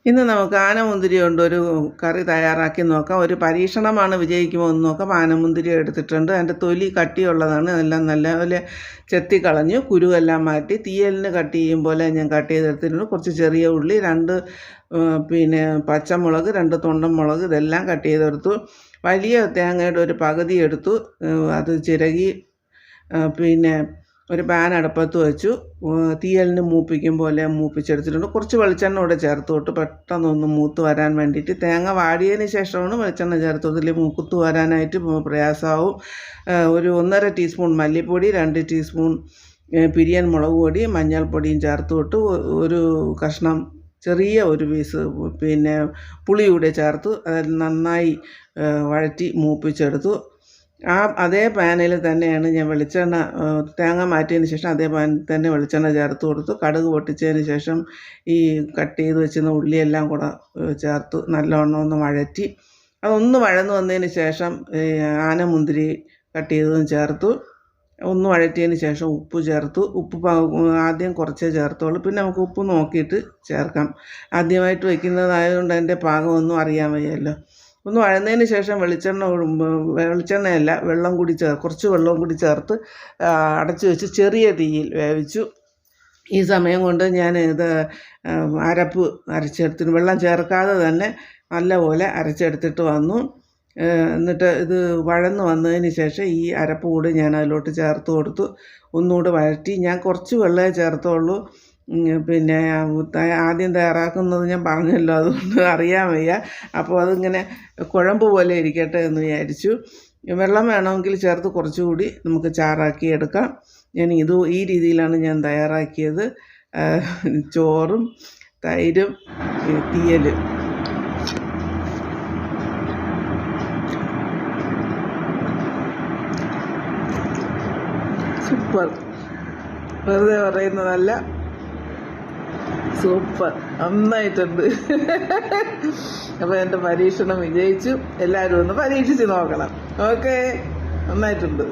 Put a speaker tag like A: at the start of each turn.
A: ഇന്ന് നമുക്ക് ആനമുന്തിരി കൊണ്ട് ഒരു കറി തയ്യാറാക്കി നോക്കാം. ഒരു പരീക്ഷണമാണ്, വിജയിക്കുമോ എന്ന് നോക്കാം. ആനമുന്തിരി എടുത്തിട്ടുണ്ട്. അതിൻ്റെ തൊലി കട്ടിയുള്ളതാണ്. അതെല്ലാം നല്ലപോലെ ചെത്തിക്കളഞ്ഞു കുരുവെല്ലാം മാറ്റി തീയലിന് കട്ട് ചെയ്യും പോലെ ഞാൻ കട്ട് ചെയ്തെടുത്തിട്ടുണ്ട്. കുറച്ച് ചെറിയ ഉള്ളി, 2 പച്ചമുളക്, 2 തൊണ്ടൻമുളക്, ഇതെല്ലാം കട്ട് ചെയ്തെടുത്തു. വലിയ തേങ്ങയുടെ ഒരു പകുതി എടുത്തു. അത് ചിരകി ഒരു പാൻ അടുപ്പത്ത് വെച്ചു. തീയലിന് മൂപ്പിക്കും പോലെ മൂപ്പിച്ചെടുത്തിട്ടുണ്ട്. കുറച്ച് വെളിച്ചെണ്ണ കൂടെ ചേർത്ത് തൊട്ട് പെട്ടെന്നൊന്ന് മൂത്ത് വരാൻ വേണ്ടിയിട്ട്. തേങ്ങ വാടിയതിന് ശേഷമാണ് വെളിച്ചെണ്ണ ചേർത്ത് ഇതിൽ മൂത്ത് വരാനായിട്ട് പ്രയാസമാവും. ഒരു 1.5 ടീസ്പൂൺ മല്ലിപ്പൊടി, 2 ടീസ്പൂൺ പിരിയൻ മുളക് പൊടി, മഞ്ഞൾപ്പൊടിയും ചേർത്ത് തൊട്ട് ഒരു കഷ്ണം ചെറിയ ഒരു പീസ് പുളിയൂടെ ചേർത്ത് അതിൽ നന്നായി വഴറ്റി മൂപ്പിച്ചെടുത്തു. അതേ പാനിൽ തന്നെയാണ് ഞാൻ വെളിച്ചെണ്ണ, തേങ്ങ മാറ്റിയതിന് ശേഷം അതേ പാനിൽ തന്നെ വെളിച്ചെണ്ണ ചേർത്ത് കൊടുത്തു. കടുക് പൊട്ടിച്ചതിന് ശേഷം ഈ കട്ട് ചെയ്ത് വെച്ചിരുന്ന ഉള്ളിയെല്ലാം കൂടെ ചേർത്ത് നല്ലവണ്ണം ഒന്ന് വഴറ്റി. അതൊന്ന് വഴന്ന് വന്നതിന് ശേഷം ആനമുന്തിരി കട്ട് ചെയ്തതും ചേർത്തു. ഒന്ന് വഴറ്റിയതിന് ശേഷം ഉപ്പ് ചേർത്തു. ഉപ്പ് ആദ്യം കുറച്ചേ ചേർത്തുള്ളൂ, പിന്നെ നമുക്ക് ഉപ്പ് നോക്കിയിട്ട് ചേർക്കാം. ആദ്യമായിട്ട് വയ്ക്കുന്നതായതുകൊണ്ട് അതിൻ്റെ പാകമൊന്നും അറിയാൻ വയ്യല്ലോ. ഒന്ന് വഴന്നതിന് ശേഷം വെളിച്ചെണ്ണയല്ല, കുറച്ച് വെള്ളം കൂടി ചേർത്ത് അടച്ചു വെച്ച് ചെറിയ തീയിൽ വേവിച്ചു. ഈ സമയം കൊണ്ട് ഞാൻ ഇത് അരപ്പ് അരച്ചെടുത്തിട്ട് വെള്ളം ചേർക്കാതെ തന്നെ നല്ലപോലെ അരച്ചെടുത്തിട്ട് വന്നു. എന്നിട്ട് ഇത് വഴന്ന് വന്നതിന് ശേഷം ഈ അരപ്പ് കൂടി ഞാൻ അതിലോട്ട് ചേർത്ത് കൊടുത്തു. ഒന്നുകൂടെ വഴറ്റി. ഞാൻ കുറച്ച് വെള്ളമേ ചേർത്തുള്ളൂ. ആദ്യം തയ്യാറാക്കുന്നത് ഞാൻ പറഞ്ഞല്ലോ, അതുകൊണ്ട് അറിയാൻ വയ്യ. അപ്പോൾ അതിങ്ങനെ കുഴമ്പ് പോലെ ഇരിക്കട്ടെ എന്ന് വിചാരിച്ചു. വെള്ളം വേണമെങ്കിൽ ചേർത്ത് കുറച്ചുകൂടി നമുക്ക് ചാറാക്കി എടുക്കാം. ഈ രീതിയിലാണ് ഞാൻ തയ്യാറാക്കിയത്. ചോറും തൈരും തീയലും. സൂപ്പർ, വെറുതെ പറയുന്നതല്ല, സൂപ്പർ, നന്നായിട്ടുണ്ട്. അപ്പോൾ എൻ്റെ പരീക്ഷണം വിജയിച്ചു. എല്ലാവരും ഒന്ന് പരീക്ഷിച്ച് നോക്കണം. ഓക്കെ, നന്നായിട്ടുണ്ട്.